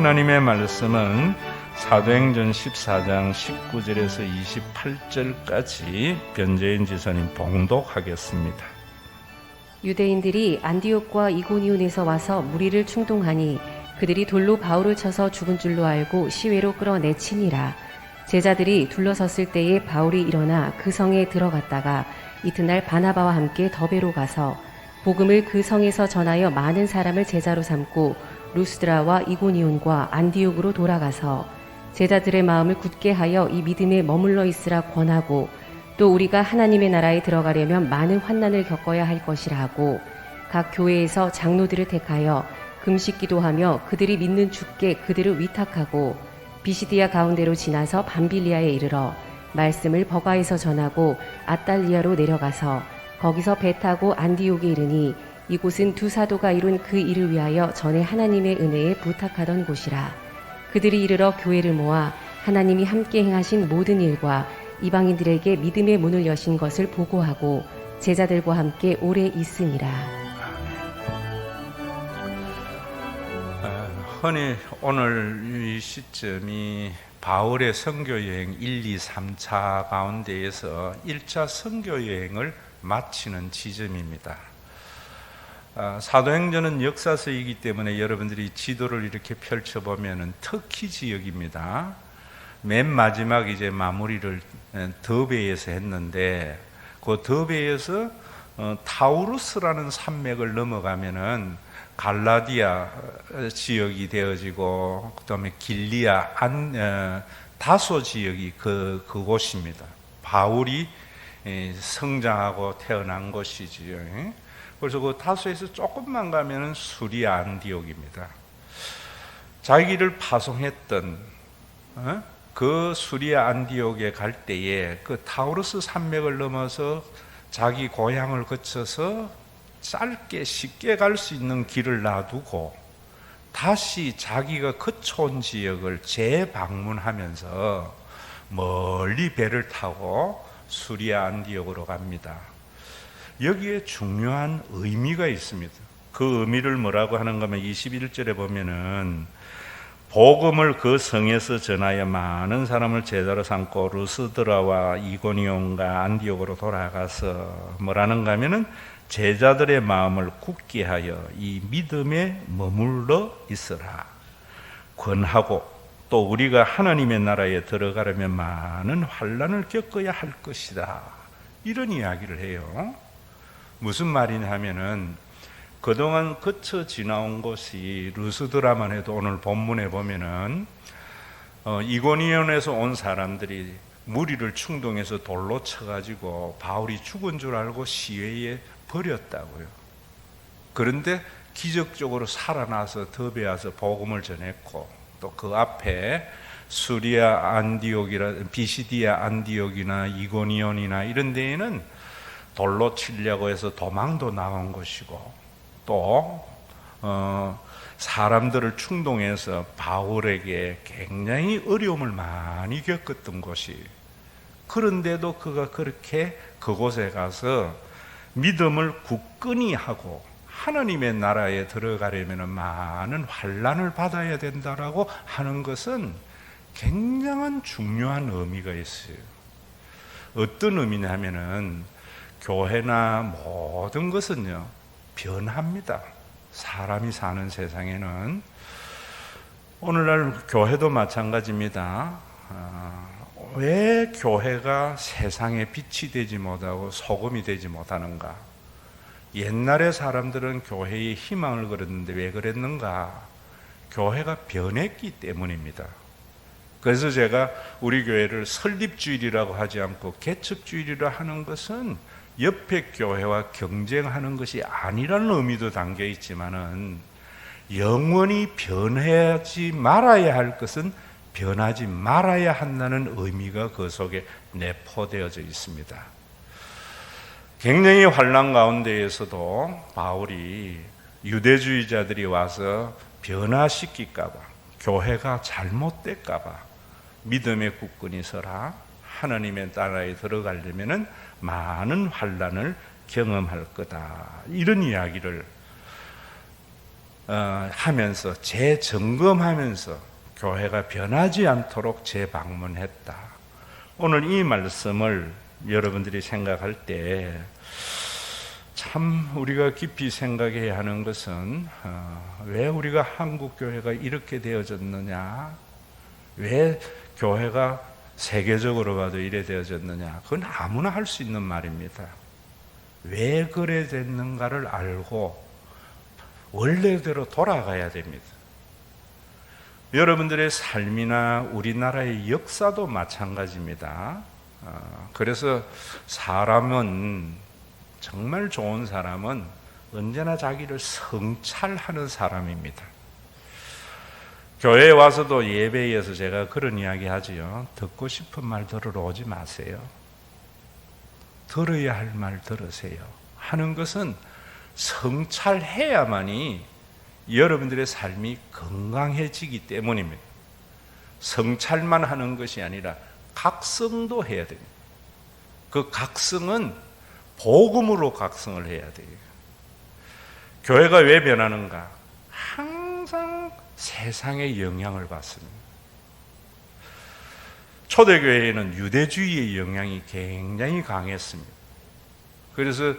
하나님의 말씀은 사도행전 14장 19절에서 28절까지 변재인 지사님 봉독하겠습니다. 유대인들이 안디옥과 이고니온에서 와서 무리를 충동하니 그들이 돌로 바울을 쳐서 죽은 줄로 알고 시외로 끌어내치니라. 제자들이 둘러섰을 때에 바울이 일어나 그 성에 들어갔다가 이튿날 바나바와 함께 더베로 가서 복음을 그 성에서 전하여 많은 사람을 제자로 삼고 루스드라와 이고니온과 안디옥으로 돌아가서 제자들의 마음을 굳게 하여 이 믿음에 머물러 있으라 권하고 또 우리가 하나님의 나라에 들어가려면 많은 환난을 겪어야 할 것이라 하고 각 교회에서 장로들을 택하여 금식 기도하며 그들이 믿는 주께 그들을 위탁하고 비시디아 가운데로 지나서 밤빌리아에 이르러 말씀을 버가에서 전하고 아달리아로 내려가서 거기서 배 타고 안디옥에 이르니 이곳은 두 사도가 이룬 그 일을 위하여 전에 하나님의 은혜에 부탁하던 곳이라. 그들이 이르러 교회를 모아 하나님이 함께 행하신 모든 일과 이방인들에게 믿음의 문을 여신 것을 보고하고 제자들과 함께 오래 있으니라. 흔히 오늘 이 시점이 바울의 선교여행 1, 2, 3차 가운데에서 1차 선교여행을 마치는 지점입니다. 사도행전은 역사서이기 때문에 여러분들이 지도를 이렇게 펼쳐보면 터키 지역입니다. 맨 마지막 이제 마무리를 더베에서 했는데 그 더베에서 타우루스라는 산맥을 넘어가면은 갈라디아 지역이 되어지고 그다음에 길리아 다소 지역이 그곳입니다. 바울이 성장하고 태어난 곳이지요. 그래서 그 다소에서 조금만 가면은 수리아 안디옥입니다. 자기를 파송했던 그 수리아 안디옥에 갈 때에 그 타우루스 산맥을 넘어서 자기 고향을 거쳐서 짧게 쉽게 갈 수 있는 길을 놔두고 다시 자기가 거쳐온 지역을 재방문하면서 멀리 배를 타고 수리아 안디옥으로 갑니다. 여기에 중요한 의미가 있습니다. 그 의미를 뭐라고 하는가 하면 21절에 보면은 복음을 그 성에서 전하여 많은 사람을 제자로 삼고 루스드라와 이고니온과 안디옥으로 돌아가서 뭐라는가 하면은 제자들의 마음을 굳게 하여 이 믿음에 머물러 있으라 권하고 또 우리가 하나님의 나라에 들어가려면 많은 환난을 겪어야 할 것이다. 이런 이야기를 해요. 무슨 말이냐 하면은 그동안 거쳐 지나온 곳이 루스드라만 해도 오늘 본문에 보면은 이고니온에서 온 사람들이 무리를 충동해서 돌로 쳐가지고 바울이 죽은 줄 알고 시외에 버렸다고요. 그런데 기적적으로 살아나서 더베 와서 복음을 전했고 또 그 앞에 수리아 안디옥이나 비시디아 안디옥이나 이고니온이나 이런 데에는 돌로 치려고 해서 도망도 나온 것이고 또 사람들을 충동해서 바울에게 굉장히 어려움을 많이 겪었던 곳이 그런데도 그가 그렇게 그곳에 가서 믿음을 굳건히 하고 하나님의 나라에 들어가려면 많은 환난을 받아야 된다라고 하는 것은 굉장한 중요한 의미가 있어요. 어떤 의미냐 하면은 교회나 모든 것은요 변합니다. 사람이 사는 세상에는 오늘날 교회도 마찬가지입니다. 왜 교회가 세상에 빛이 되지 못하고 소금이 되지 못하는가? 옛날에 사람들은 교회에 희망을 걸었는데 왜 그랬는가? 교회가 변했기 때문입니다. 그래서 제가 우리 교회를 설립주일이라고 하지 않고 개척주일이라 하는 것은 옆에 교회와 경쟁하는 것이 아니라는 의미도 담겨 있지만은 영원히 변하지 말아야 할 것은 변하지 말아야 한다는 의미가 그 속에 내포되어져 있습니다. 굉장히 환난 가운데에서도 바울이 유대주의자들이 와서 변화시킬까 봐 교회가 잘못될까 봐 믿음에 굳건히 서라. 하나님의 나라에 들어가려면 많은 환난을 경험할 거다. 이런 이야기를 하면서 재점검하면서 교회가 변하지 않도록 재방문했다. 오늘 이 말씀을 여러분들이 생각할 때 참 우리가 깊이 생각해야 하는 것은 왜 우리가 한국 교회가 이렇게 되어졌느냐, 왜 교회가 세계적으로 봐도 이래 되어졌느냐, 그건 아무나 할 수 있는 말입니다. 왜 그래 됐는가를 알고 원래대로 돌아가야 됩니다. 여러분들의 삶이나 우리나라의 역사도 마찬가지입니다. 그래서 사람은, 정말 좋은 사람은 언제나 자기를 성찰하는 사람입니다. 교회에 와서도 예배에서 제가 그런 이야기 하지요. 듣고 싶은 말 들으러 오지 마세요. 들어야 할 말 들으세요. 하는 것은 성찰해야만이 여러분들의 삶이 건강해지기 때문입니다. 성찰만 하는 것이 아니라 각성도 해야 됩니다. 그 각성은 복음으로 각성을 해야 돼요. 교회가 왜 변하는가? 항상 세상의 영향을 받습니다. 초대교회에는 유대주의의 영향이 굉장히 강했습니다. 그래서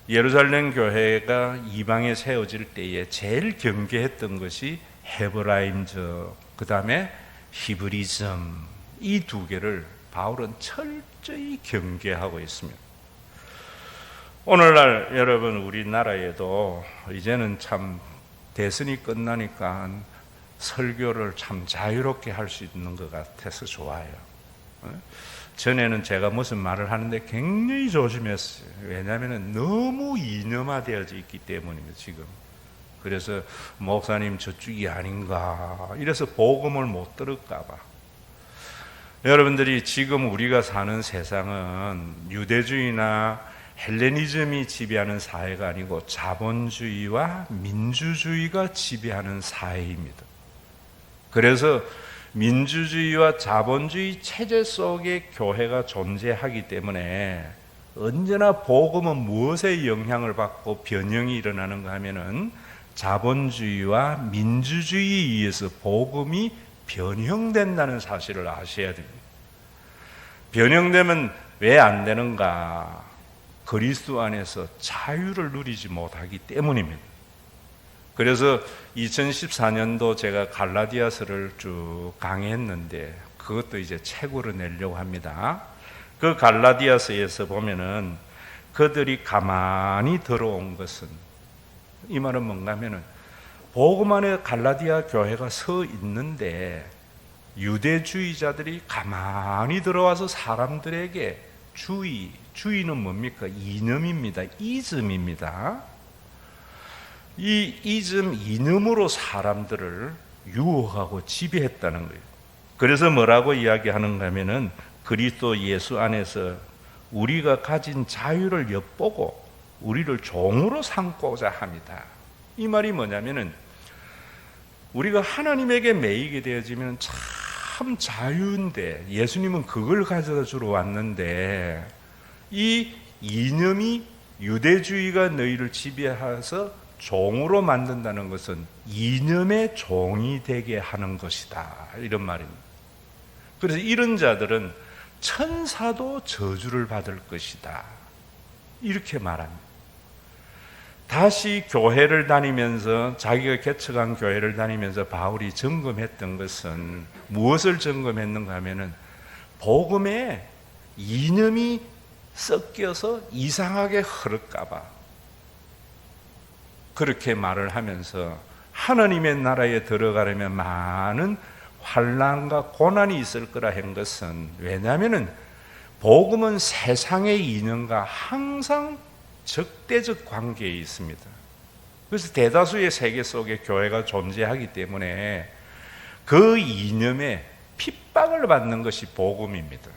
예루살렘 교회가 이방에 세워질 때에 제일 경계했던 것이 헤브라임적, 그 다음에 히브리즘, 이 두 개를 바울은 철저히 경계하고 있습니다. 오늘날 여러분 우리나라에도 이제는 참 대선이 끝나니까 설교를 참 자유롭게 할 수 있는 것 같아서 좋아요. 전에는 제가 무슨 말을 하는데 굉장히 조심했어요. 왜냐하면 너무 이념화되어져 있기 때문입니다, 지금. 그래서 목사님 저쪽이 아닌가, 이래서 복음을 못 들을까 봐. 여러분들이 지금 우리가 사는 세상은 유대주의나 헬레니즘이 지배하는 사회가 아니고 자본주의와 민주주의가 지배하는 사회입니다. 그래서 민주주의와 자본주의 체제 속에 교회가 존재하기 때문에 언제나 복음은 무엇에 영향을 받고 변형이 일어나는가 하면은 자본주의와 민주주의에 의해서 복음이 변형된다는 사실을 아셔야 됩니다. 변형되면 왜 안 되는가? 그리스도 안에서 자유를 누리지 못하기 때문입니다. 그래서 2014년도 제가 갈라디아서를 쭉 강의했는데 그것도 이제 책으로 내려고 합니다. 그 갈라디아서에서 보면은 그들이 가만히 들어온 것은, 이 말은 뭔가 하면은 복음 안에 갈라디아 교회가 서 있는데 유대주의자들이 가만히 들어와서 사람들에게 주의는 뭡니까? 이념입니다. 이즘입니다. 이 이즘, 이념으로 사람들을 유혹하고 지배했다는 거예요. 그래서 뭐라고 이야기하는가 하면은 그리스도 예수 안에서 우리가 가진 자유를 엿보고 우리를 종으로 삼고자 합니다. 이 말이 뭐냐면은 우리가 하나님에게 매이게 되어지면 참 자유인데, 예수님은 그걸 가져다 주러 왔는데 이 이념이 유대주의가 너희를 지배해서 종으로 만든다는 것은 이념의 종이 되게 하는 것이다, 이런 말입니다. 그래서 이런 자들은 천사도 저주를 받을 것이다, 이렇게 말합니다. 다시 교회를 다니면서, 자기가 개척한 교회를 다니면서 바울이 점검했던 것은 무엇을 점검했는가 하면은 복음에 이념이 섞여서 이상하게 흐를까봐 그렇게 말을 하면서 하나님의 나라에 들어가려면 많은 환난과 고난이 있을 거라 한 것은, 왜냐하면은 복음은 세상의 이념과 항상 적대적 관계에 있습니다. 그래서 대다수의 세계 속에 교회가 존재하기 때문에 그 이념에 핍박을 받는 것이 복음입니다.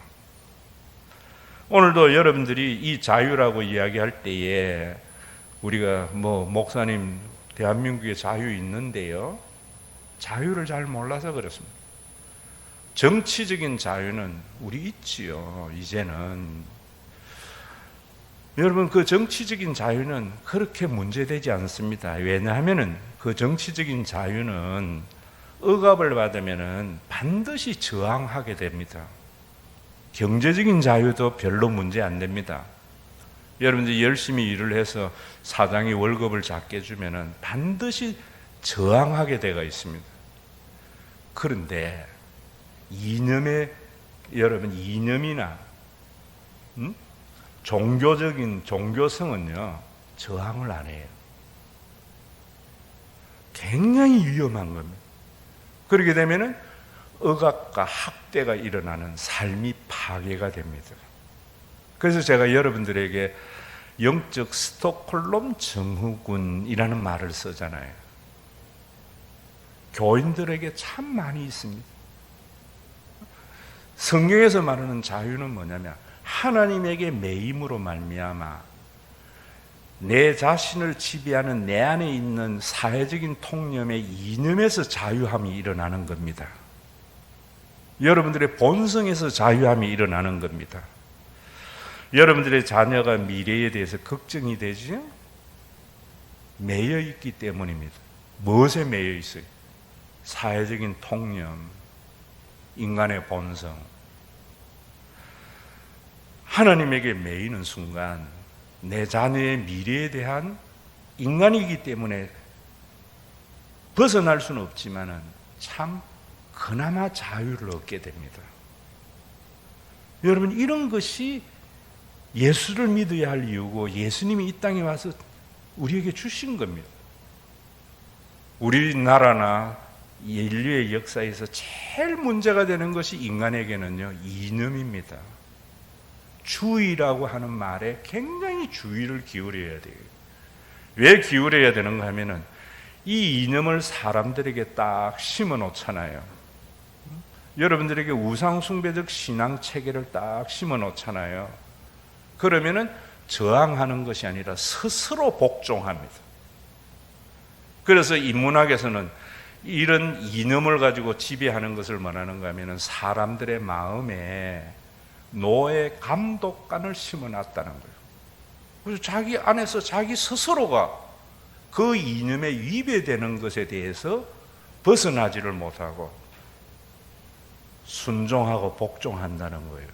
오늘도 여러분들이 이 자유라고 이야기할 때에 우리가 목사님 대한민국에 자유 있는데요, 자유를 잘 몰라서 그렇습니다. 정치적인 자유는 우리 있지요. 이제는 여러분, 그 정치적인 자유는 그렇게 문제되지 않습니다. 왜냐하면 그 정치적인 자유는 억압을 받으면 반드시 저항하게 됩니다. 경제적인 자유도 별로 문제 안 됩니다. 여러분들이 열심히 일을 해서 사장이 월급을 작게 주면 반드시 저항하게 되어 있습니다. 그런데 이념이나 종교적인 종교성은요, 저항을 안 해요. 굉장히 위험한 겁니다. 그렇게 되면은 억압과 학대가 일어나는 삶이 파괴가 됩니다. 그래서 제가 여러분들에게 영적 스톡홀름 증후군이라는 말을 쓰잖아요. 교인들에게 참 많이 있습니다. 성경에서 말하는 자유는 뭐냐면 하나님에게 매임으로 말미암아 내 자신을 지배하는 내 안에 있는 사회적인 통념의 이념에서 자유함이 일어나는 겁니다. 여러분들의 본성에서 자유함이 일어나는 겁니다. 여러분들의 자녀가 미래에 대해서 걱정이 되지요? 매여 있기 때문입니다. 무엇에 매여 있어요? 사회적인 통념, 인간의 본성. 하나님에게 매이는 순간 내 자녀의 미래에 대한 인간이기 때문에 벗어날 수는 없지만은 참 그나마 자유를 얻게 됩니다. 여러분, 이런 것이 예수를 믿어야 할 이유고 예수님이 이 땅에 와서 우리에게 주신 겁니다. 우리나라나 인류의 역사에서 제일 문제가 되는 것이 인간에게는요, 이념입니다. 주의라고 하는 말에 굉장히 주의를 기울여야 돼요. 왜 기울여야 되는가 하면은 이 이념을 사람들에게 딱 심어 놓잖아요. 여러분들에게 우상숭배적 신앙 체계를 딱 심어 놓잖아요. 그러면은 저항하는 것이 아니라 스스로 복종합니다. 그래서 인문학에서는 이런 이념을 가지고 지배하는 것을 말하는가 하면은 사람들의 마음에 노예 감독관을 심어놨다는 거예요. 그래서 자기 안에서 자기 스스로가 그 이념에 위배되는 것에 대해서 벗어나지를 못하고 순종하고 복종한다는 거예요.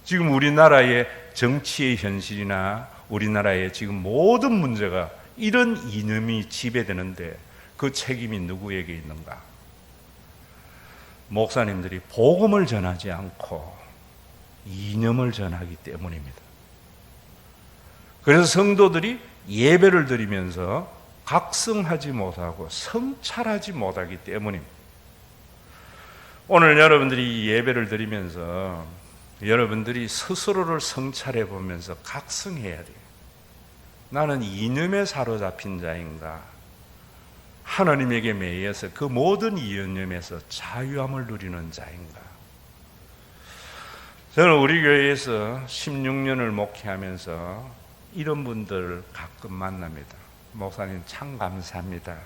지금 우리나라의 정치의 현실이나 우리나라의 지금 모든 문제가 이런 이념이 지배되는데 그 책임이 누구에게 있는가? 목사님들이 복음을 전하지 않고 이념을 전하기 때문입니다. 그래서 성도들이 예배를 드리면서 각성하지 못하고 성찰하지 못하기 때문입니다. 오늘 여러분들이 예배를 드리면서 여러분들이 스스로를 성찰해 보면서 각성해야 돼요. 나는 이념에 사로잡힌 자인가? 하나님에게 매여서 그 모든 이념에서 자유함을 누리는 자인가? 저는 우리 교회에서 16년을 목회하면서 이런 분들 가끔 만납니다. 목사님 참 감사합니다.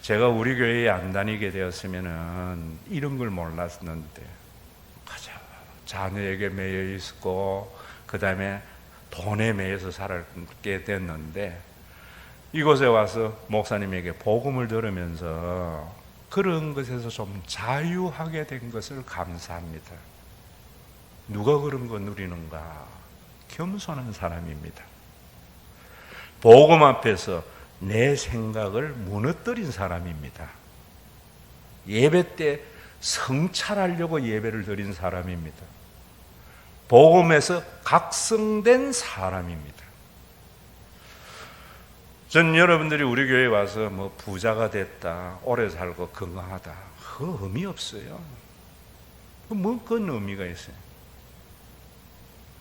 제가 우리 교회에 안 다니게 되었으면은 이런 걸 몰랐는데, 자녀에게 매여 있었고, 그 다음에 돈에 매여서 살게 됐는데, 이곳에 와서 목사님에게 복음을 들으면서 그런 것에서 좀 자유하게 된 것을 감사합니다. 누가 그런 거 누리는가? 겸손한 사람입니다. 복음 앞에서 내 생각을 무너뜨린 사람입니다. 예배 때 성찰하려고 예배를 드린 사람입니다. 복음에서 각성된 사람입니다. 전 여러분들이 우리 교회에 와서 뭐 부자가 됐다, 오래 살고 건강하다, 그 의미 없어요. 뭐 그런 의미가 있어요.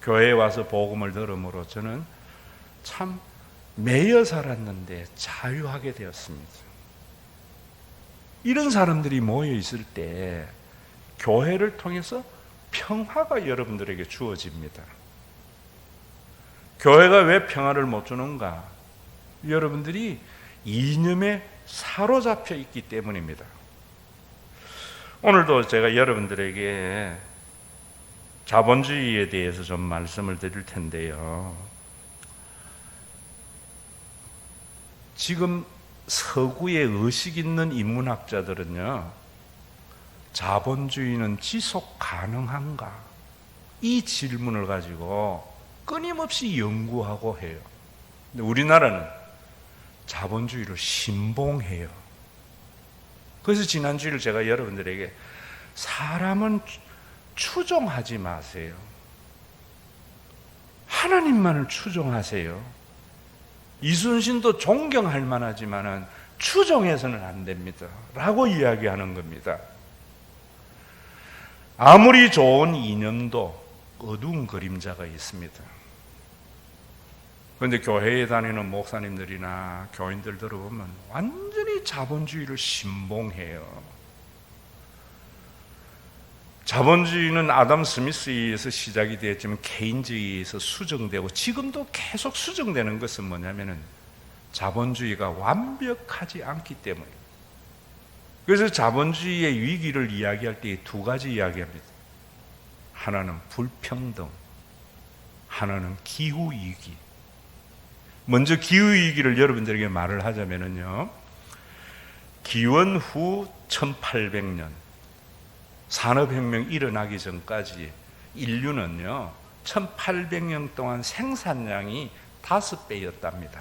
교회에 와서 복음을 들음으로 저는 참 매여 살았는데 자유하게 되었습니다. 이런 사람들이 모여 있을 때 교회를 통해서 평화가 여러분들에게 주어집니다. 교회가 왜 평화를 못 주는가? 여러분들이 이념에 사로잡혀 있기 때문입니다. 오늘도 제가 여러분들에게 자본주의에 대해서 좀 말씀을 드릴 텐데요. 지금 서구의 의식 있는 인문학자들은요, 자본주의는 지속 가능한가? 이 질문을 가지고 끊임없이 연구하고 해요. 근데 우리나라는 자본주의를 신봉해요. 그래서 지난 주일 제가 여러분들에게 사람은 추종하지 마세요. 하나님만을 추종하세요. 이순신도 존경할 만하지만은 추종해서는 안 됩니다. 라고 이야기하는 겁니다. 아무리 좋은 이념도 어두운 그림자가 있습니다. 그런데 교회에 다니는 목사님들이나 교인들 들어보면 완전히 자본주의를 신봉해요. 자본주의는 아담 스미스에 의해서 시작이 되었지만 케인즈에 의해서 수정되고 지금도 계속 수정되는 것은 뭐냐면은 자본주의가 완벽하지 않기 때문입니다. 그래서 자본주의의 위기를 이야기할 때 두 가지 이야기합니다. 하나는 불평등, 하나는 기후위기. 먼저 기후위기를 여러분들에게 말을 하자면요, 기원 후 1800년 산업혁명 일어나기 전까지 인류는요 1800년 동안 생산량이 5배였답니다.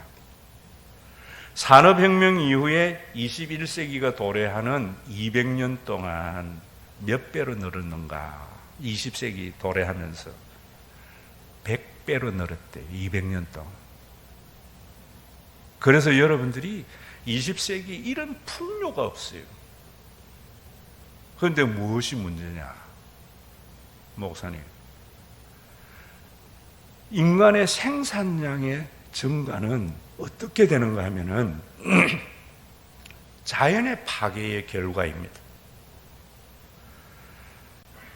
산업혁명 이후에 21세기가 도래하는 200년 동안 몇 배로 늘었는가? 20세기 도래하면서 100배로 늘었대요. 200년 동안. 그래서 여러분들이 20세기 이런 풍요가 없어요. 그런데 무엇이 문제냐? 목사님, 인간의 생산량의 증가는 어떻게 되는가 하면은 자연의 파괴의 결과입니다.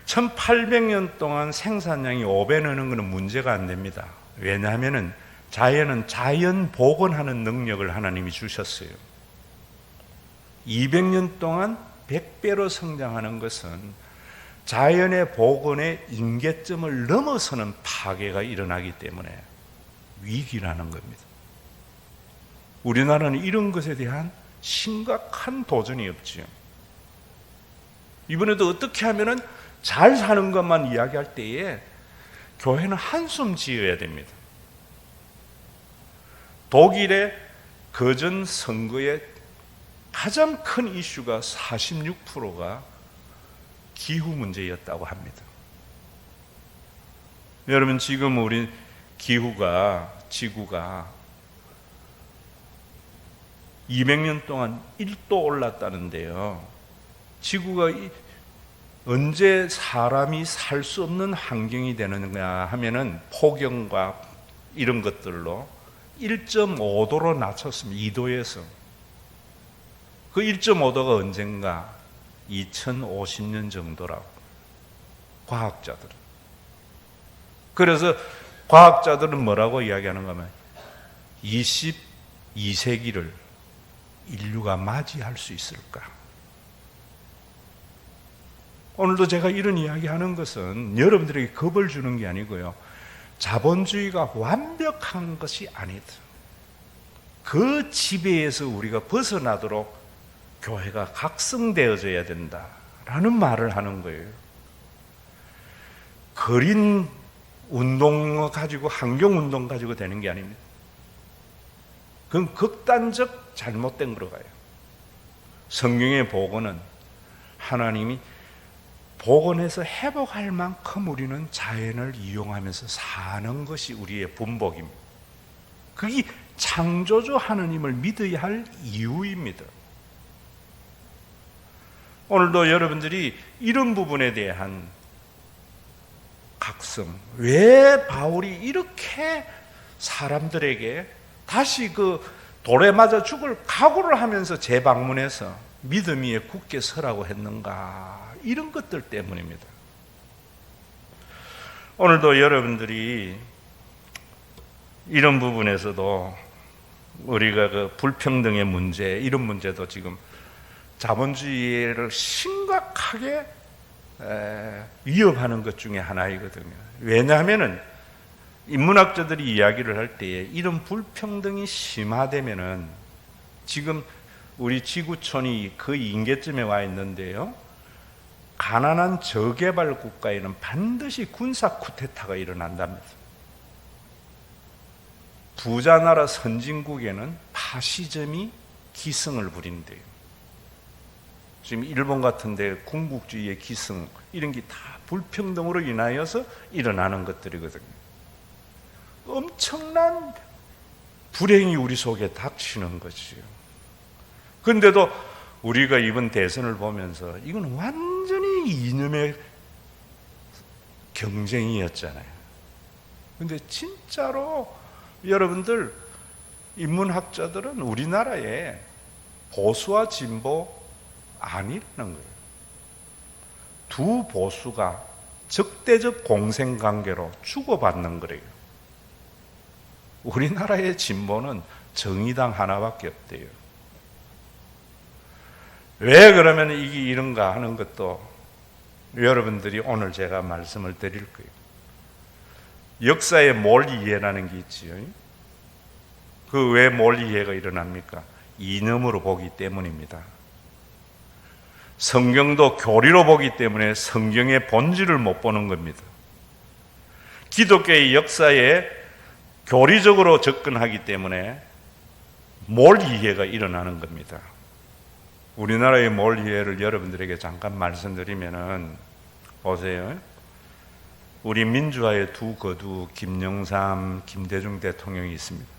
1800년 동안 생산량이 5배 느는 것은 문제가 안 됩니다. 왜냐하면은 자연은 자연 복원하는 능력을 하나님이 주셨어요. 200년 동안 100배로 성장하는 것은 자연의 복원의 임계점을 넘어서는 파괴가 일어나기 때문에 위기라는 겁니다. 우리나라는 이런 것에 대한 심각한 도전이 없지요. 이번에도 어떻게 하면은 잘 사는 것만 이야기할 때에 교회는 한숨 지어야 됩니다. 독일의 거전 선거의 가장 큰 이슈가 46%가 기후 문제였다고 합니다. 여러분, 지금 우리 지구가 200년 동안 1도 올랐다는데요. 지구가 언제 사람이 살 수 없는 환경이 되는가 하면은 폭염과 이런 것들로 1.5도로 낮췄습니다. 2도에서. 그 1.5도가 언젠가 2050년 정도라고 과학자들은. 그래서 과학자들은 뭐라고 이야기하는가 하면 22세기를 인류가 맞이할 수 있을까? 오늘도 제가 이런 이야기하는 것은 여러분들에게 겁을 주는 게 아니고요, 자본주의가 완벽한 것이 아니다. 그 지배에서 우리가 벗어나도록 교회가 각성되어져야 된다라는 말을 하는 거예요. 그린 운동 가지고, 환경운동 가지고 되는 게 아닙니다. 그건 극단적 잘못된 거로 가요. 성경의 복원은 하나님이 복원해서 회복할 만큼 우리는 자연을 이용하면서 사는 것이 우리의 분복입니다. 그게 창조주 하나님을 믿어야 할 이유입니다. 오늘도 여러분들이 이런 부분에 대한 각성, 왜 바울이 이렇게 사람들에게 다시 그 돌에 맞아 죽을 각오를 하면서 재방문해서 믿음 위에 굳게 서라고 했는가, 이런 것들 때문입니다. 오늘도 여러분들이 이런 부분에서도 우리가 그 불평등의 문제, 이런 문제도 지금 자본주의를 심각하게 위협하는 것 중에 하나이거든요. 왜냐하면은 인문학자들이 이야기를 할 때에 이런 불평등이 심화되면은 지금 우리 지구촌이 거의 인계점에 와 있는데요. 가난한 저개발 국가에는 반드시 군사 쿠데타가 일어난답니다. 부자 나라 선진국에는 파시즘이 기승을 부린대요. 지금 일본 같은 데 군국주의의 기승 이런 게 다 불평등으로 인하여서 일어나는 것들이거든요. 엄청난 불행이 우리 속에 닥치는 거지요. 그런데도 우리가 이번 대선을 보면서 이건 완전히 이념의 경쟁이었잖아요. 그런데 진짜로 여러분들 인문학자들은 우리나라에 보수와 진보 아니라는 거예요. 두 보수가 적대적 공생관계로 주고받는 거래요. 우리나라의 진보는 정의당 하나밖에 없대요. 왜 그러면 이게 이런가 하는 것도 여러분들이 오늘 제가 말씀을 드릴 거예요. 역사의 몰이해라는 게 있지요. 그 왜 몰이해가 일어납니까? 이념으로 보기 때문입니다. 성경도 교리로 보기 때문에 성경의 본질을 못 보는 겁니다. 기독교의 역사에 교리적으로 접근하기 때문에 몰이해가 일어나는 겁니다. 우리나라의 몰이해를 여러분들에게 잠깐 말씀드리면은 보세요. 우리 민주화의 두 거두 김영삼, 김대중 대통령이 있습니다.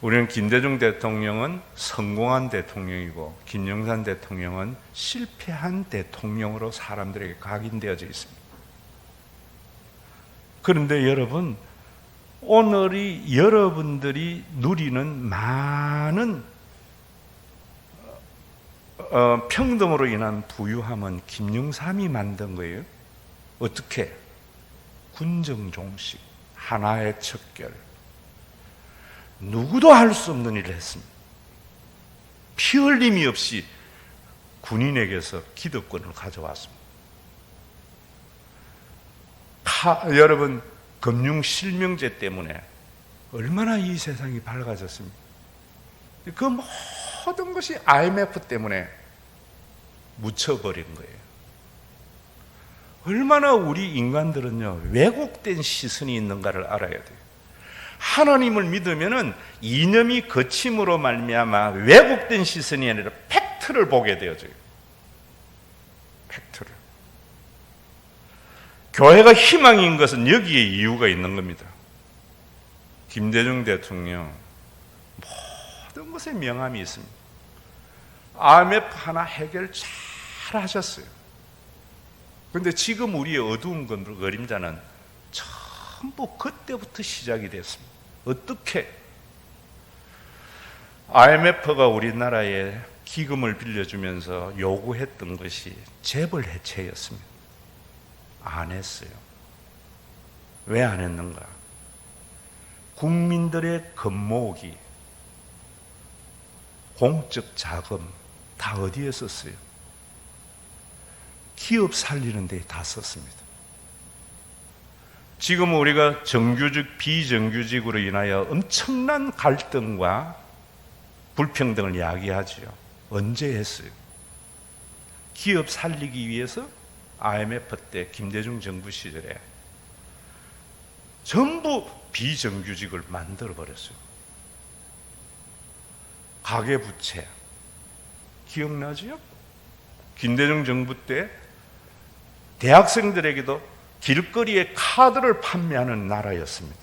우리는 김대중 대통령은 성공한 대통령이고 김영삼 대통령은 실패한 대통령으로 사람들에게 각인되어져 있습니다. 그런데 여러분, 오늘이 여러분들이 누리는 많은 평등으로 인한 부유함은 김영삼이 만든 거예요. 어떻게? 군정종식, 하나의 척결. 누구도 할 수 없는 일을 했습니다. 피 흘림이 없이 군인에게서 기득권을 가져왔습니다. 여러분, 금융실명제 때문에 얼마나 이 세상이 밝아졌습니까? 그 모든 것이 IMF 때문에 묻혀버린 거예요. 얼마나 우리 인간들은요, 왜곡된 시선이 있는가를 알아야 돼요. 하나님을 믿으면은 이념이 거침으로 말미암아 왜곡된 시선이 아니라 팩트를 보게 되어져요. 팩트를. 교회가 희망인 것은 여기에 이유가 있는 겁니다. 김대중 대통령 모든 것에 명함이 있습니다. IMF 하나 해결 잘 하셨어요. 그런데 지금 우리의 어두운 그림자는 전부 그때부터 시작이 됐습니다. 어떻게? IMF가 우리나라에 기금을 빌려주면서 요구했던 것이 재벌 해체였습니다. 안 했어요. 왜 안 했는가? 국민들의 겁모으기, 공적 자금 다 어디에 썼어요? 기업 살리는 데 다 썼습니다. 지금 우리가 정규직, 비정규직으로 인하여 엄청난 갈등과 불평등을 야기하죠. 언제 했어요? 기업 살리기 위해서 IMF 때 김대중 정부 시절에 전부 비정규직을 만들어버렸어요. 가계부채 기억나죠? 김대중 정부 때 대학생들에게도 길거리에 카드를 판매하는 나라였습니다.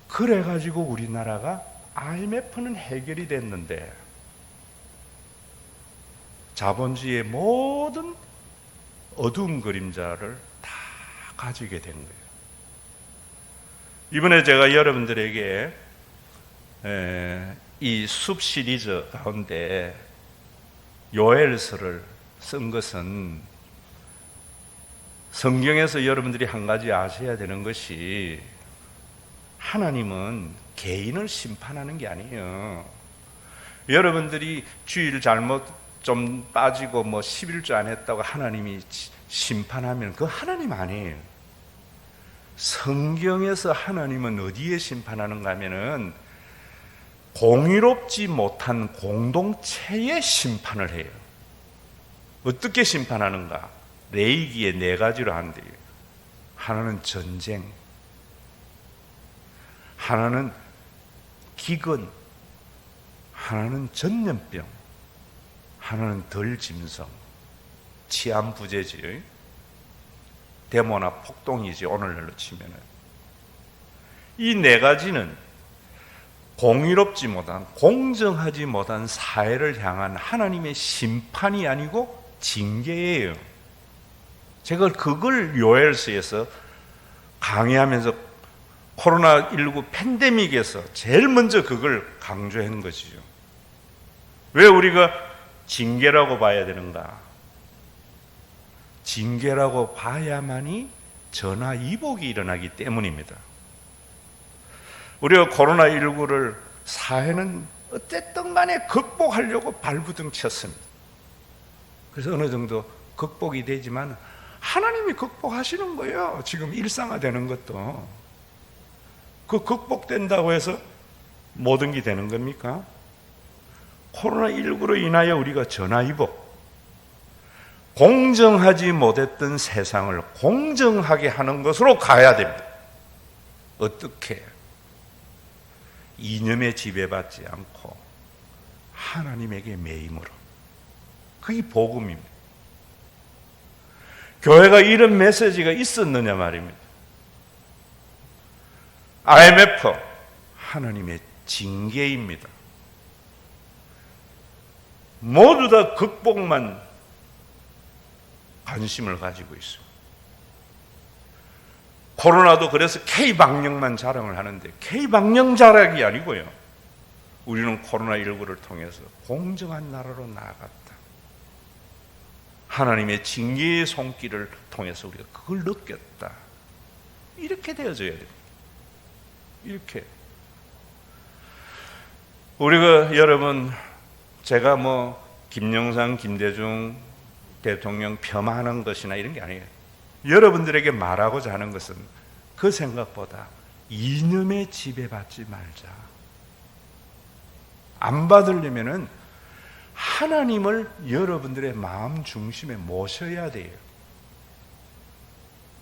그래가지고 우리나라가 IMF는 해결이 됐는데 자본주의의 모든 어두운 그림자를 다 가지게 된 거예요. 이번에 제가 여러분들에게 이 숲 시리즈 가운데 요엘서를 쓴 것은 성경에서 여러분들이 한 가지 아셔야 되는 것이 하나님은 개인을 심판하는 게 아니에요. 여러분들이 주일 잘못 좀 빠지고 뭐 11조 안 했다고 하나님이 심판하면 그 하나님 아니에요. 성경에서 하나님은 어디에 심판하는가 하면은 공의롭지 못한 공동체에 심판을 해요. 어떻게 심판하는가? 레위기에 4가지로 한대요. 하나는 전쟁, 하나는 기근, 하나는 전염병, 하나는 덜짐승, 치안부재지, 데모나 폭동이지 오늘날로 치면은. 이 4가지는 공의롭지 못한, 공정하지 못한 사회를 향한 하나님의 심판이 아니고 징계예요. 제가 그걸 요엘서에서 강의하면서 코로나19 팬데믹에서 제일 먼저 그걸 강조한 것이죠. 왜 우리가 징계라고 봐야 되는가? 징계라고 봐야만이 전화위복이 일어나기 때문입니다. 우리가 코로나19를 사회는 어쨌든 간에 극복하려고 발부둥 쳤습니다. 그래서 어느 정도 극복이 되지만 하나님이 극복하시는 거예요. 지금 일상화되는 것도. 그 극복된다고 해서 모든 게 되는 겁니까? 코로나19로 인하여 우리가 전화위복, 공정하지 못했던 세상을 공정하게 하는 것으로 가야 됩니다. 어떻게? 이념에 지배받지 않고 하나님에게 매임으로. 그게 복음입니다. 교회가 이런 메시지가 있었느냐 말입니다. IMF, 하나님의 징계입니다. 모두 다 극복만 관심을 가지고 있습니다. 코로나도 그래서 K방역만 자랑을 하는데 K방역 자랑이 아니고요. 우리는 코로나19를 통해서 공정한 나라로 나아갔다. 하나님의 징계의 손길을 통해서 우리가 그걸 느꼈다. 이렇게 되어져야 됩니다. 이렇게. 우리가 여러분, 제가 뭐 김영삼, 김대중 대통령 폄하하는 것이나 이런 게 아니에요. 여러분들에게 말하고자 하는 것은 그 생각보다 이념에 지배받지 말자. 안 받으려면은 하나님을 여러분들의 마음 중심에 모셔야 돼요.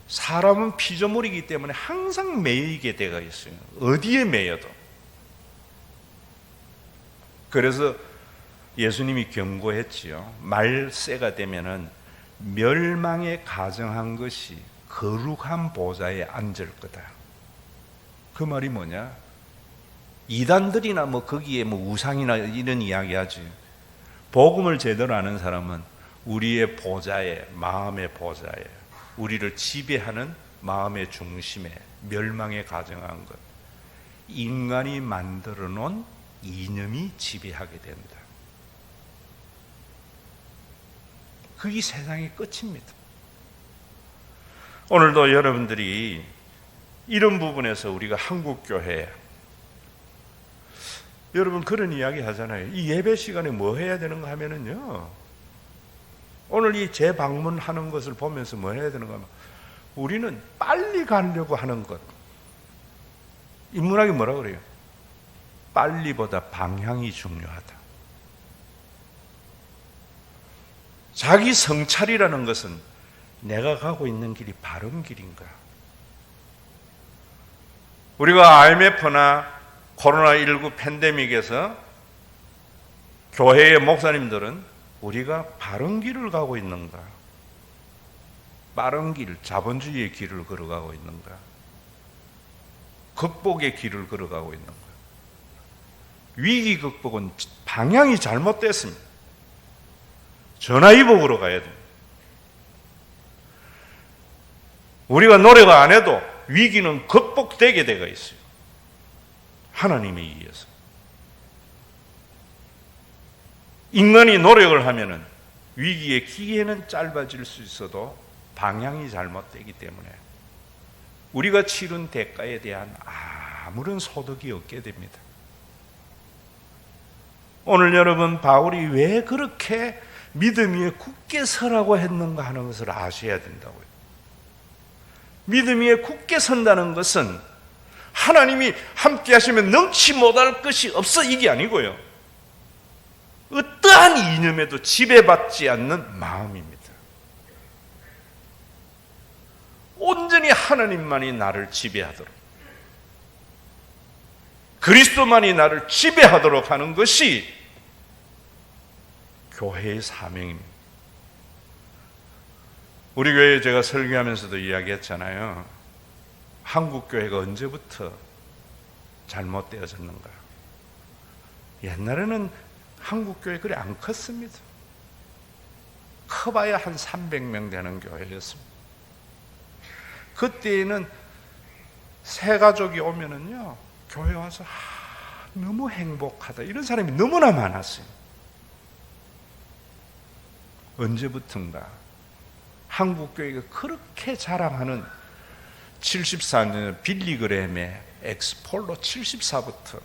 사람은 피조물이기 때문에 항상 매이게 되어 있어요. 어디에 매여도. 그래서 예수님이 경고했지요. 말세가 되면은 멸망에 가정한 것이 거룩한 보좌에 앉을 거다. 그 말이 뭐냐? 이단들이나 뭐 거기에 뭐 우상이나 이런 이야기 하지. 복음을 제대로 아는 사람은 우리의 보좌에, 마음의 보좌에, 우리를 지배하는 마음의 중심에 멸망에 가정한 것, 인간이 만들어 놓은 이념이 지배하게 된다. 그게 세상의 끝입니다. 오늘도 여러분들이 이런 부분에서 우리가 한국교회, 여러분 그런 이야기 하잖아요. 이 예배 시간에 뭐 해야 되는가 하면은요, 오늘 이 재방문하는 것을 보면서 뭐 해야 되는가 하면 우리는 빨리 가려고 하는 것. 인문학이 뭐라 그래요? 빨리보다 방향이 중요하다. 자기 성찰이라는 것은 내가 가고 있는 길이 바른 길인가? 우리가 IMF나 코로나19 팬데믹에서 교회의 목사님들은 우리가 바른 길을 가고 있는가? 빠른 길, 자본주의의 길을 걸어가고 있는가? 극복의 길을 걸어가고 있는가? 위기 극복은 방향이 잘못됐습니다. 전화위복으로 가야 됩니다. 우리가 노력 안 해도 위기는 극복되게 되어 있어요. 하나님에 의해서. 인간이 노력을 하면은 위기의 기회는 짧아질 수 있어도 방향이 잘못되기 때문에 우리가 치른 대가에 대한 아무런 소득이 없게 됩니다. 오늘 여러분, 바울이 왜 그렇게 믿음 위에 굳게 서라고 했는가 하는 것을 아셔야 된다고요. 믿음 위에 굳게 선다는 것은 하나님이 함께 하시면 능치 못할 것이 없어, 이게 아니고요. 어떠한 이념에도 지배받지 않는 마음입니다. 온전히 하나님만이 나를 지배하도록, 그리스도만이 나를 지배하도록 하는 것이 교회의 사명입니다. 우리 교회에 제가 설교하면서도 이야기했잖아요. 한국 교회가 언제부터 잘못되어졌는가. 옛날에는 한국 교회 그리 안 컸습니다. 커봐야 한 300명 되는 교회였습니다. 그때에는 새 가족이 오면은요, 교회 와서 너무 행복하다, 이런 사람이 너무나 많았어요. 언제부턴가 한국 교회가 그렇게 자랑하는 74년 빌리그램의 엑스폴로 74부터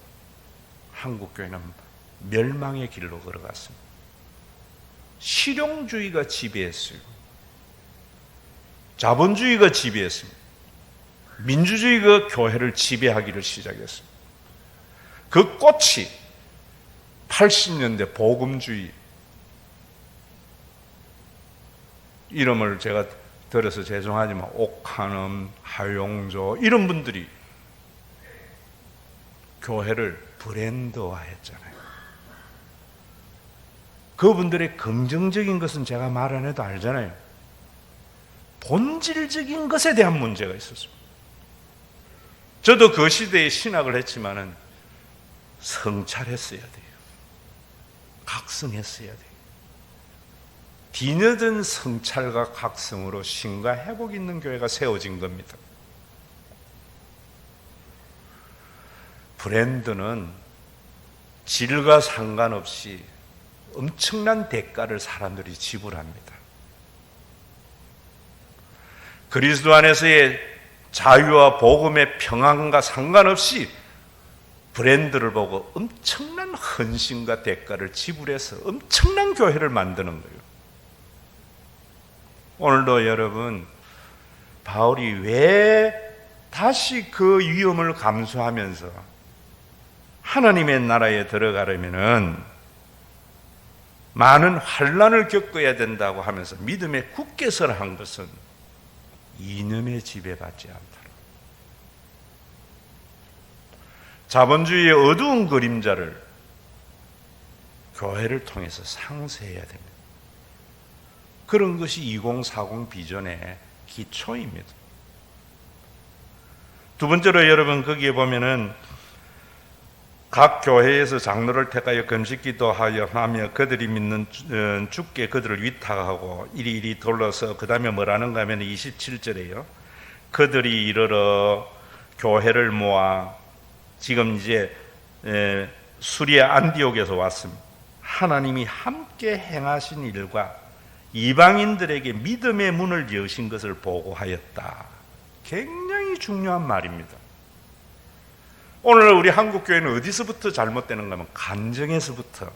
한국 교회는 멸망의 길로 걸어갔습니다. 실용주의가 지배했어요. 자본주의가 지배했습니다. 민주주의가 교회를 지배하기를 시작했습니다. 그 꽃이 80년대 복음주의, 이름을 제가 들어서 죄송하지만 옥하넘, 하용조 이런 분들이 교회를 브랜드화했잖아요. 그분들의 긍정적인 것은 제가 말 안 해도 알잖아요. 본질적인 것에 대한 문제가 있었습니다. 저도 그 시대에 신학을 했지만은 성찰했어야 돼요. 각성했어야 돼요. 뒤늦은 성찰과 각성으로 신과 회복 있는 교회가 세워진 겁니다. 브랜드는 질과 상관없이 엄청난 대가를 사람들이 지불합니다. 그리스도 안에서의 자유와 복음의 평안과 상관없이 브랜드를 보고 엄청난 헌신과 대가를 지불해서 엄청난 교회를 만드는 거예요. 오늘도 여러분, 바울이 왜 다시 그 위험을 감수하면서 하나님의 나라에 들어가려면은 많은 환난을 겪어야 된다고 하면서 믿음에 굳게 서라 한 것은 이념에 지배받지 않다. 자본주의의 어두운 그림자를 교회를 통해서 상쇄해야 됩니다. 그런 것이 2040 비전의 기초입니다. 두 번째로 여러분, 거기에 보면은 각 교회에서 장로를 택하여 금식기도 하며 그들이 믿는 주께 그들을 위탁하고 이리 돌러서 그 다음에 뭐라는가 하면 27절에요. 그들이 이르러 교회를 모아, 지금 이제 수리아 안디옥에서 왔습니다. 하나님이 함께 행하신 일과 이방인들에게 믿음의 문을 여신 것을 보고하였다. 굉장히 중요한 말입니다. 오늘 우리 한국교회는 어디서부터 잘못되는가 하면 간증에서부터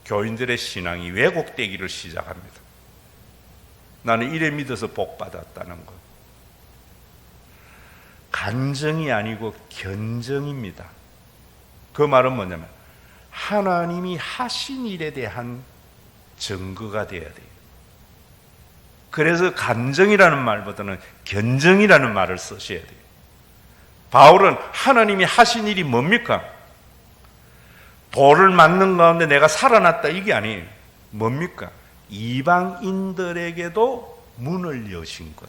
교인들의 신앙이 왜곡되기를 시작합니다. 나는 이래 믿어서 복 받았다는 것. 간증이 아니고 견증입니다. 그 말은 뭐냐면 하나님이 하신 일에 대한 증거가 되어야 돼요. 그래서 간증이라는 말보다는 견증이라는 말을 쓰셔야 돼요. 바울은 하나님이 하신 일이 뭡니까? 돌을 맞는 가운데 내가 살아났다, 이게 아니에요. 뭡니까? 이방인들에게도 문을 여신 것.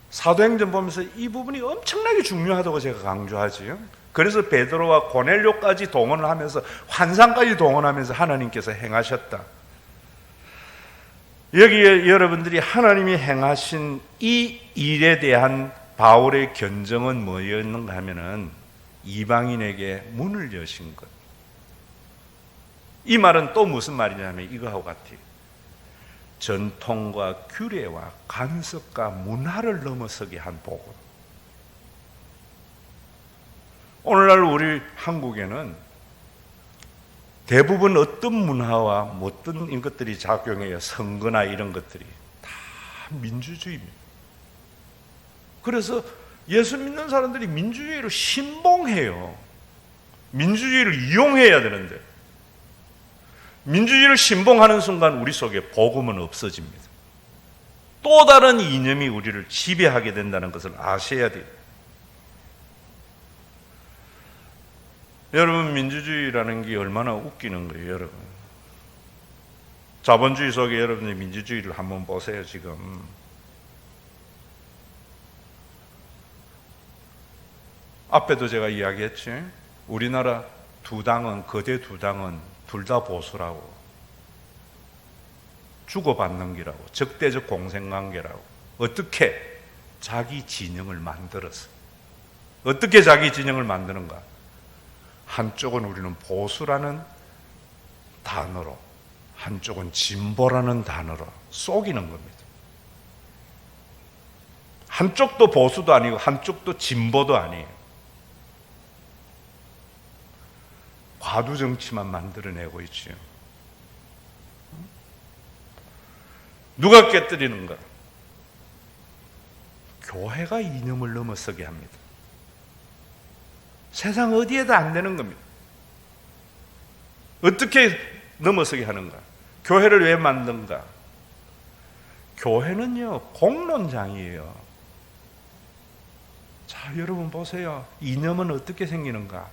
사도행전 보면서 이 부분이 엄청나게 중요하다고 제가 강조하지요. 그래서 베드로와 고넬료까지 동원을 하면서 환상까지 동원하면서 하나님께서 행하셨다. 여기에 여러분들이 하나님이 행하신 이 일에 대한 바울의 견정은 뭐였는가 하면은 이방인에게 문을 여신 것. 이 말은 또 무슨 말이냐면 이거하고 같아요. 전통과 규례와 간섭과 문화를 넘어서게 한 복음. 오늘날 우리 한국에는 대부분 어떤 문화와 어떤 것들이 작용해요? 선거나 이런 것들이 다 민주주의입니다. 그래서 예수 믿는 사람들이 민주주의를 신봉해요. 민주주의를 이용해야 되는데 민주주의를 신봉하는 순간 우리 속에 복음은 없어집니다. 또 다른 이념이 우리를 지배하게 된다는 것을 아셔야 돼요. 여러분, 민주주의라는 게 얼마나 웃기는 거예요, 여러분. 자본주의 속에 여러분이 민주주의를 한번 보세요, 지금. 앞에도 제가 이야기했지. 우리나라 두 당은, 거대 두 당은 둘 다 보수라고. 주고받는 기라고. 적대적 공생관계라고. 어떻게? 자기 진영을 만들어서. 어떻게 자기 진영을 만드는가? 한쪽은 우리는 보수라는 단어로, 한쪽은 진보라는 단어로 속이는 겁니다. 한쪽도 보수도 아니고 한쪽도 진보도 아니에요. 과두 정치만 만들어내고 있지요. 누가 깨뜨리는가? 교회가 이념을 넘어서게 합니다. 세상 어디에도 안 되는 겁니다. 어떻게 넘어서게 하는가? 교회를 왜 만든가? 교회는요, 공론장이에요. 자, 여러분 보세요. 이념은 어떻게 생기는가?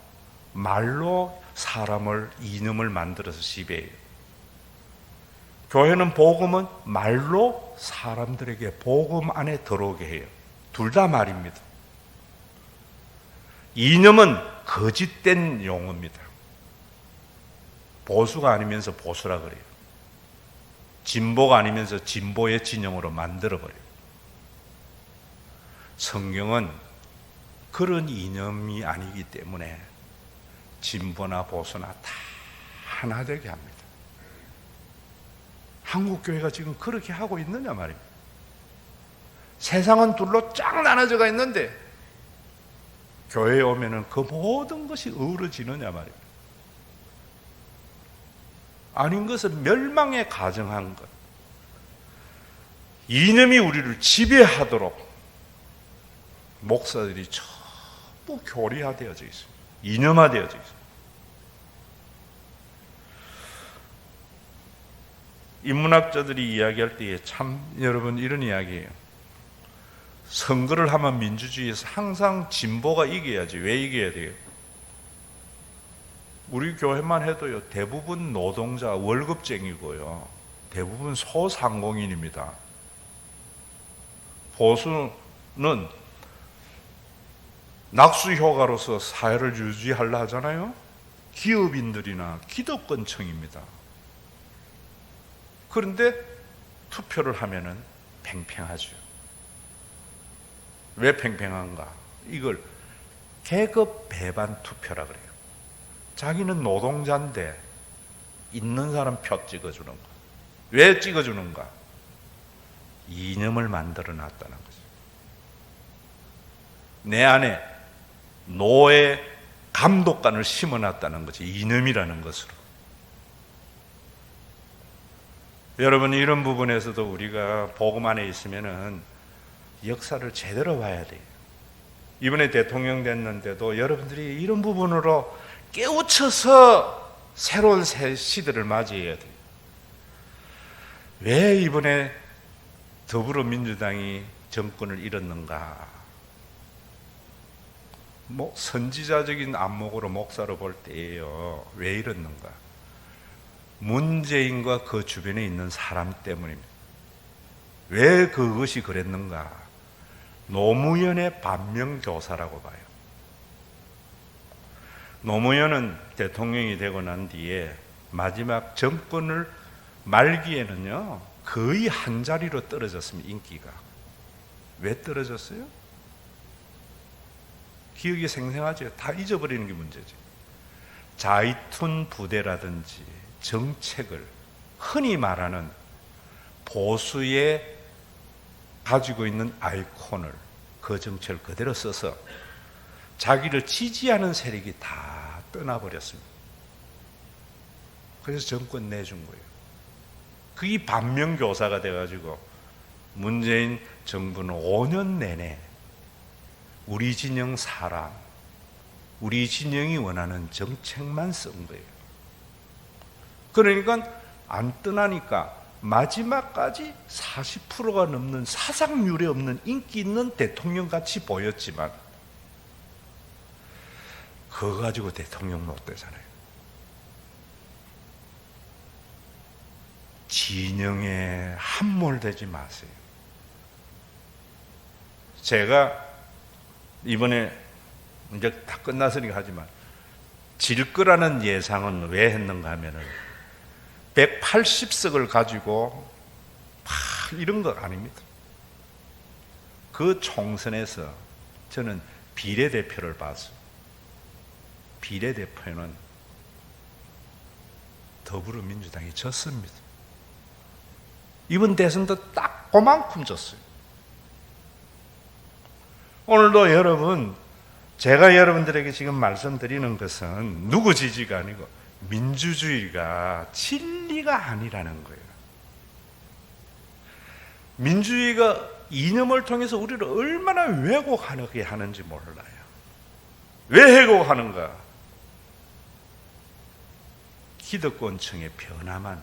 말로 사람을, 이념을 만들어서 지배해요. 교회는 복음은 말로 사람들에게 복음 안에 들어오게 해요. 둘 다 말입니다. 이념은 거짓된 용어입니다. 보수가 아니면서 보수라 그래요. 진보가 아니면서 진보의 진영으로 만들어버려요. 성경은 그런 이념이 아니기 때문에 진보나 보수나 다 하나 되게 합니다. 한국교회가 지금 그렇게 하고 있느냐 말입니다. 세상은 둘로 쫙 나눠져가 있는데 교회에 오면은 그 모든 것이 어우러지느냐 말입니다. 아닌 것은 멸망에 가정한 것. 이념이 우리를 지배하도록 목사들이 전부 교리화되어져 있습니다. 이념화되어져 있습니다. 인문학자들이 이야기할 때에 참 여러분 이런 이야기예요. 선거를 하면 민주주의에서 항상 진보가 이겨야지. 왜 이겨야 돼요? 우리 교회만 해도요, 대부분 노동자 월급쟁이고요, 대부분 소상공인입니다. 보수는 낙수효과로서 사회를 유지하려 하잖아요. 기업인들이나 기득권층입니다. 그런데 투표를 하면은 팽팽하죠. 왜 팽팽한가? 이걸 계급 배반 투표라 그래요. 자기는 노동자인데 있는 사람 표 찍어주는 거. 왜 찍어주는가? 이념을 만들어 놨다는 거죠. 내 안에 노예 감독관을 심어놨다는 거지. 이념이라는 것으로. 여러분, 이런 부분에서도 우리가 복음 안에 있으면은 역사를 제대로 봐야 돼요. 이번에 대통령 됐는데도 여러분들이 이런 부분으로 깨우쳐서 새로운 새 시대를 맞이해야 돼요. 왜 이번에 더불어민주당이 정권을 잃었는가? 선지자적인 안목으로 목사로 볼 때예요. 왜 잃었는가? 문재인과 그 주변에 있는 사람 때문입니다. 왜 그것이 그랬는가? 노무현의 반면교사라고 봐요. 노무현은 대통령이 되고 난 뒤에 마지막 정권을 말기에는요, 거의 한 자리로 떨어졌습니다. 인기가. 왜 떨어졌어요? 기억이 생생하죠. 다 잊어버리는 게 문제죠. 자이툰 부대라든지 정책을, 흔히 말하는 보수의 가지고 있는 아이콘을, 그 정책을 그대로 써서 자기를 지지하는 세력이 다 떠나버렸습니다. 그래서 정권 내준 거예요. 그게 반면교사가 돼가지고 문재인 정부는 5년 내내 우리 진영 사랑, 우리 진영이 원하는 정책만 쓴 거예요. 그러니까 안 떠나니까 마지막까지 40%가 넘는 사상 유례 없는 인기 있는 대통령 같이 보였지만 그거 가지고 대통령 못 되잖아요. 진영에 함몰되지 마세요. 제가 이번에 이제 다 끝났으니까 하지만 질 거라는 예상은 왜 했는가 하면은 180석을 가지고 막 이런 거 아닙니다. 그 총선에서 저는 비례대표를 봤어요. 비례대표는 더불어민주당이 졌습니다. 이번 대선도 딱 그만큼 졌어요. 오늘도 여러분, 제가 여러분들에게 지금 말씀드리는 것은 누구 지지가 아니고 민주주의가 진리가 아니라는 거예요. 민주주의가 이념을 통해서 우리를 얼마나 왜곡하게 하는지 몰라요. 왜 왜곡하는가? 기득권층의 변화만,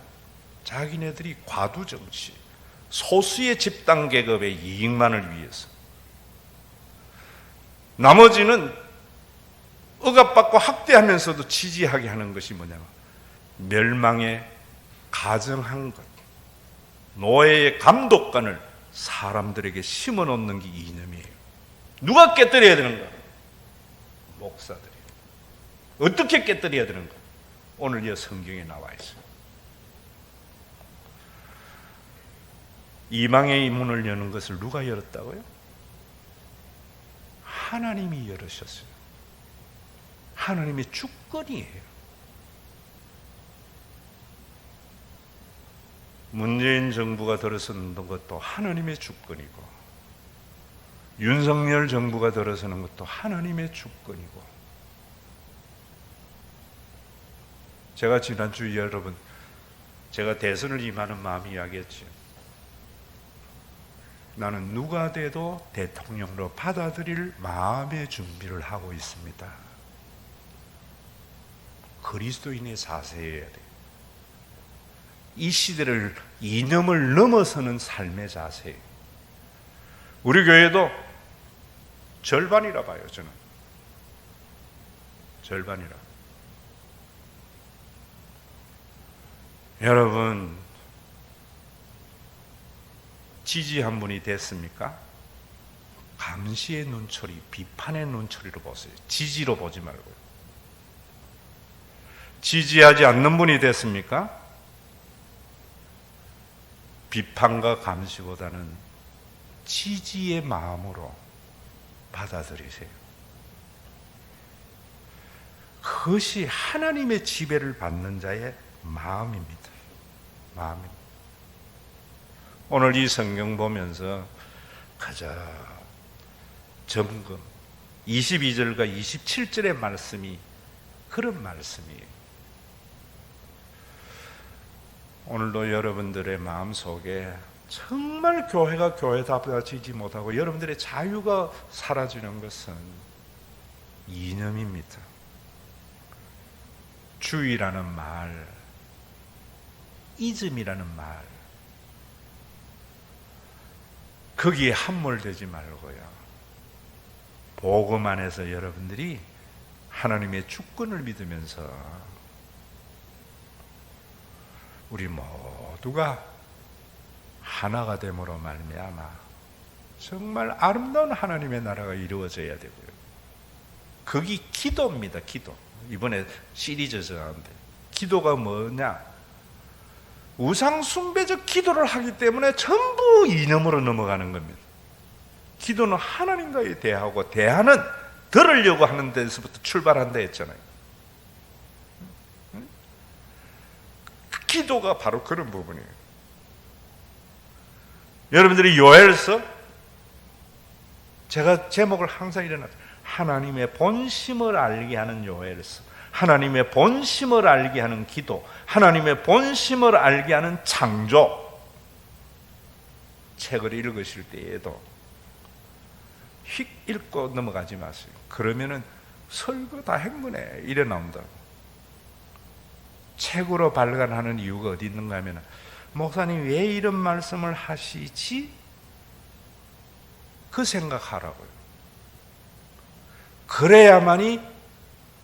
자기네들이 과두정치, 소수의 집단계급의 이익만을 위해서, 나머지는 억압받고 학대하면서도 지지하게 하는 것이 뭐냐면 멸망에 가정한 것, 노예의 감독관을 사람들에게 심어놓는 게 이념이에요. 누가 깨뜨려야 되는가? 목사들이. 어떻게 깨뜨려야 되는가? 오늘 이 성경에 나와 있어요. 이방의 문을 여는 것을 누가 열었다고요? 하나님이 열으셨어요. 하나님의 주권이에요. 문재인 정부가 들어서는 것도 하나님의 주권이고, 윤석열 정부가 들어서는 것도 하나님의 주권이고, 제가 지난주 여러분, 제가 대선을 임하는 마음이 이야기했죠. 나는 누가 돼도 대통령으로 받아들일 마음의 준비를 하고 있습니다. 그리스도인의 자세여야 돼요. 이 시대를, 이념을 넘어서는 삶의 자세예요. 우리 교회도 절반이라 봐요, 저는. 절반이라. 여러분, 지지한 분이 됐습니까? 감시의 눈초리, 비판의 눈초리로 보세요. 지지로 보지 말고요. 지지하지 않는 분이 됐습니까? 비판과 감시보다는 지지의 마음으로 받아들이세요. 그것이 하나님의 지배를 받는 자의 마음입니다. 마음입니다. 오늘 이 성경 보면서 가자 점검 22절과 27절의 말씀이 그런 말씀이에요. 오늘도 여러분들의 마음속에 정말 교회가 교회답지지 못하고 여러분들의 자유가 사라지는 것은 이념입니다. 주의라는 말, 이즘이라는 말, 거기에 함몰되지 말고요. 복음 안에서 여러분들이 하나님의 주권을 믿으면서 우리 모두가 하나가 됨으로 말미암아 정말 아름다운 하나님의 나라가 이루어져야 되고요. 그게 기도입니다. 기도. 이번에 시리즈 정하는데 기도가 뭐냐? 우상 숭배적 기도를 하기 때문에 전부 이념으로 넘어가는 겁니다. 기도는 하나님과의 대화고, 대화는 들으려고 하는 데서부터 출발한다 했잖아요. 기도가 바로 그런 부분이에요. 여러분들이 요엘서, 제가 제목을 항상 일어났어요. 하나님의 본심을 알게 하는 요엘서. 하나님의 본심을 알게 하는 기도, 하나님의 본심을 알게 하는 창조. 책을 읽으실 때에도 휙 읽고 넘어가지 마세요. 그러면은 설교 다 했구네 이래 나온다고. 책으로 발간하는 이유가 어디 있는가 하면, 목사님 왜 이런 말씀을 하시지? 그 생각하라고요. 그래야만이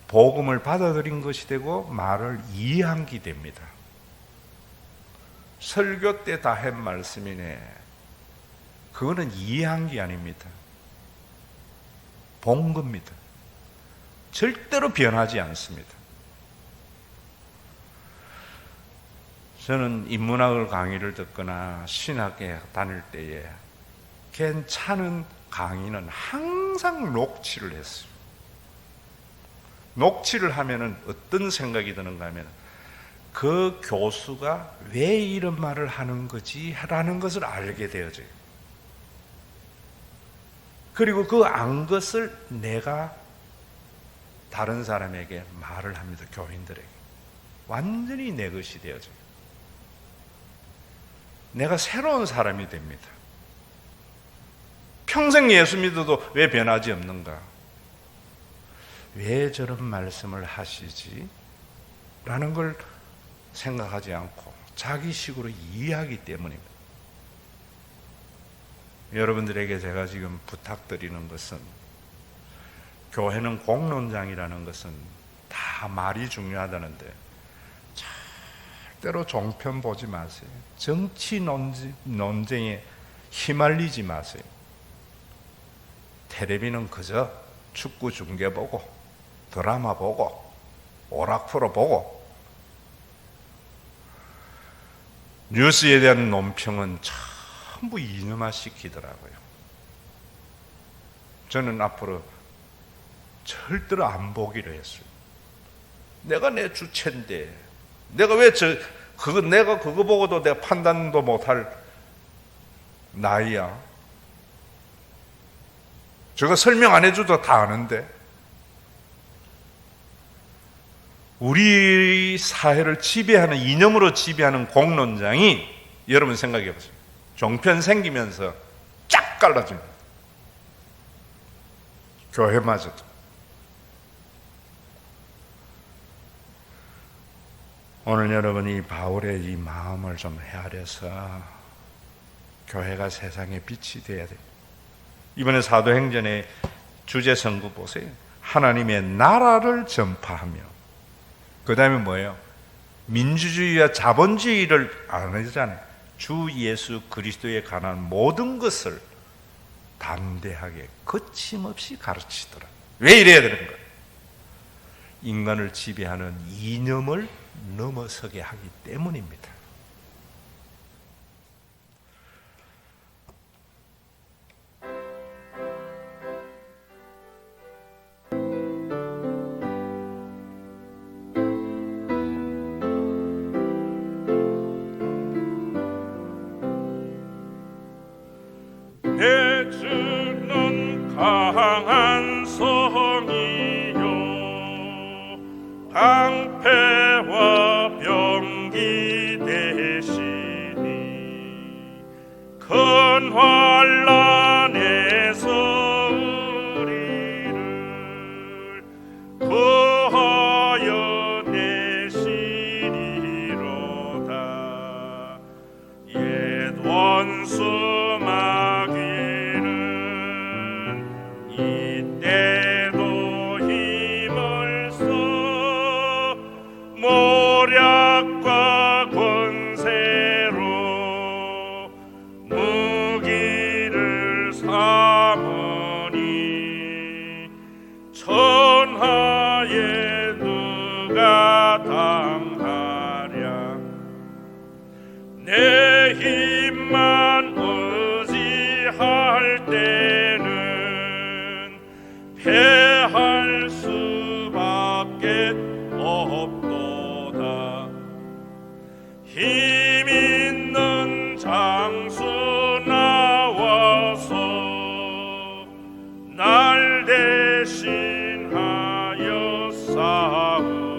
복음을 받아들인 것이 되고 말을 이해한 게 됩니다. 설교 때 다 한 말씀이네. 그거는 이해한 게 아닙니다. 본 겁니다. 절대로 변하지 않습니다. 저는 인문학을 강의를 듣거나 신학에 다닐 때에 괜찮은 강의는 항상 녹취를 했어요. 녹취를 하면은 어떤 생각이 드는가 하면, 그 교수가 왜 이런 말을 하는 거지? 라는 것을 알게 되어져요. 그리고 그 안 것을 내가 다른 사람에게 말을 합니다. 교인들에게. 완전히 내 것이 되어져요. 내가 새로운 사람이 됩니다. 평생 예수 믿어도 왜 변하지 없는가? 왜 저런 말씀을 하시지? 라는 걸 생각하지 않고 자기식으로 이해하기 때문입니다. 여러분들에게 제가 지금 부탁드리는 것은, 교회는 공론장이라는 것은 다 말이 중요하다는데 절대로 종편 보지 마세요. 정치 논쟁에 휘말리지 마세요. 텔레비는 그저 축구 중계 보고, 드라마 보고, 오락 프로 보고, 뉴스에 대한 논평은 전부 이념화시키더라고요. 저는 앞으로 절대로 안 보기로 했어요. 내가 내 주체인데, 내가 왜 내가 그거 보고도 내가 판단도 못할 나이야. 제가 설명 안 해줘도 다 아는데. 우리 사회를 지배하는, 이념으로 지배하는 공론장이, 여러분 생각해 보세요. 종편 생기면서 쫙 갈라집니다. 교회마저도. 오늘 여러분이 바울의 이 마음을 좀 헤아려서 교회가 세상의 빛이 되어야 됩니다. 이번에 사도행전의 주제 선구 보세요. 하나님의 나라를 전파하며, 그 다음에 뭐예요? 민주주의와 자본주의를 안 하잖아요. 주 예수 그리스도에 관한 모든 것을 담대하게 거침없이 가르치더라. 왜 이래야 되는 거예요? 인간을 지배하는 이념을 넘어서게 하기 때문입니다. 내 주는 강한 성이요 방패와 병기 되시니 큰 환난에서 우리를 구하여 내시리로다. 옛 원수 이때도 힘을 써 모략과 권세로 무기를 삼으니 천하에 누가 당하랴. 내 힘만 의지할 때는 패할 수밖에 없도다. 힘 있는 장수 나와서 날 대신하여 싸우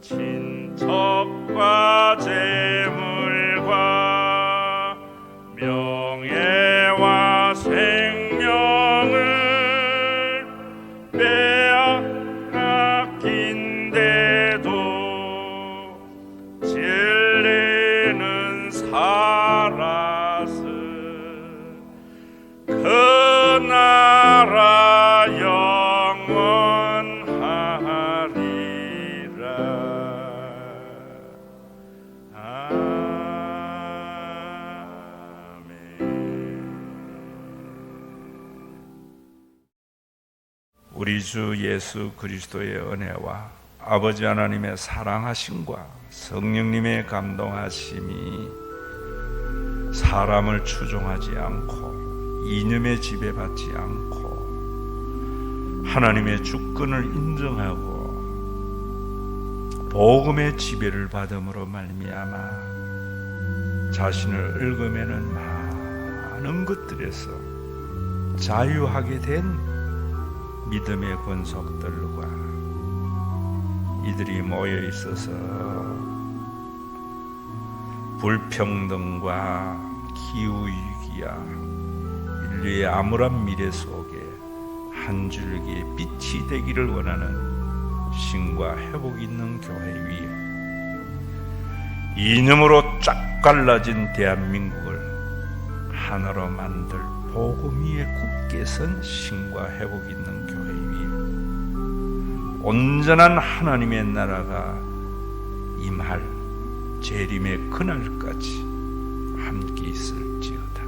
친척과 재물과 명예와 생명을 빼앗긴데도 진리는 살아서 그 나라 영원하리라. 아멘. 우리 주 예수 그리스도의 은혜와 아버지 하나님의 사랑하심과 성령님의 감동하심이 사람을 추종하지 않고 이념에 지배받지 않고 하나님의 주권을 인정하고 복음의 지배를 받음으로 말미암아 자신을 얽어매는 많은 것들에서 자유하게 된 믿음의 권속들과 이들이 모여 있어서 불평등과 기후위기야 인류의 암울한 미래 속에 한 줄기의 빛이 되기를 원하는 신과 회복 있는 교회 위에 이념으로 쫙 갈라진 대한민국을 하나로 만들 복음 위에 굳게 선 신과 회복 있는 교회 위에 온전한 하나님의 나라가 임할 재림의 그날까지 함께 있을지어다.